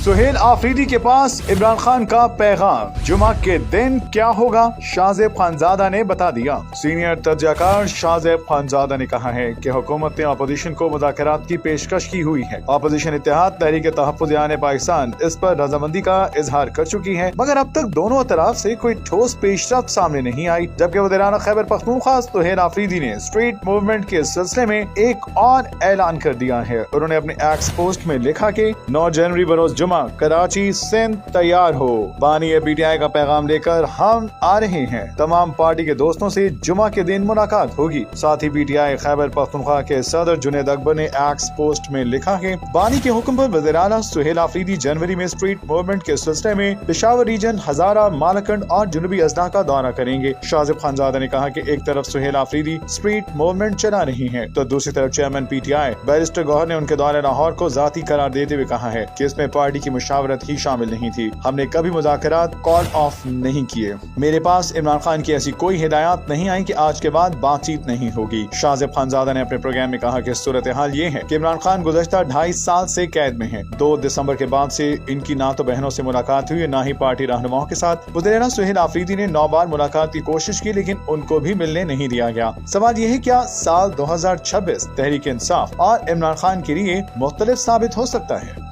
सुहेल आफरीदी के पास इमरान खान का पैगाम, जुमा के दिन क्या होगा शाहजेब खानजादा ने बता दिया। सीनियर तर्जमाकार शाहजेब खानजादा ने कहा है कि हुकूमत ने अपोजिशन को मुज़ाकरात की पेशकश की हुई है। अपोजिशन इत्तेहाद तहरीक तहफ़्फ़ुज़-ए-आन पाकिस्तान इस पर रजामंदी का इजहार कर चुकी है, मगर अब तक दोनों तरफ से कोई ठोस पेशरफ्त सामने नहीं आई। जबकि वज़ीर-ए-आला खैबर पख्तूनख्वा सुहेल आफरीदी ने स्ट्रीट मूवमेंट के सिलसिले में एक और ऐलान कर दिया है। उन्होंने अपने एक्स पोस्ट में लिखा कि 9 जनवरी बरोज जुमा कराची सिंध तैयार हो। बानी PTI का पैगाम लेकर हम आ रहे हैं। तमाम पार्टी के दोस्तों से जुमा के दिन मुलाकात होगी। साथ ही PTI खैबर पख्तूनख्वा के सदर जुनैद अकबर ने एक्स पोस्ट में लिखा है, बानी के हुक्म पर वज़ीर-ए-आला सुहेल आफरीदी जनवरी में स्ट्रीट मूवमेंट के सिलसिले में पेशावर रीजन, हजारा, मालकंड और जुनूबी अजला का दौरा करेंगे। शाहजेब खानजादा ने कहा कि एक तरफ सुहेल आफरीदी स्ट्रीट मूवमेंट चला रही हैं, तो दूसरी तरफ चेयरमैन PTI बैरिस्टर गौहर ने उनके दौरे लाहौर को जाती करार देते हुए कहा है कि इसमें पार्टी की मुशावरत ही शामिल नहीं थी। हमने कभी मुज़ाकरात कॉल ऑफ नहीं किए। मेरे पास इमरान खान की ऐसी कोई हिदायत नहीं आई कि आज के बाद बातचीत नहीं होगी। शाहजेब खानजादा ने अपने प्रोग्राम में कहा कि सूरत हाल ये है कि इमरान खान गुज़श्ता 2.5 साल से कैद में हैं। 2 दिसंबर के बाद से इनकी ना तो बहनों से मुलाकात हुई, ना ही पार्टी रहनुमाओं के साथ। वज़ीर-ए-आला सुहेल आफरीदी ने 9 बार मुलाकात की कोशिश की, लेकिन उनको भी मिलने नहीं दिया गया। सवाल ये है, क्या साल 2026 तहरीक इंसाफ और इमरान खान के लिए मुख्तलिफ साबित हो सकता है?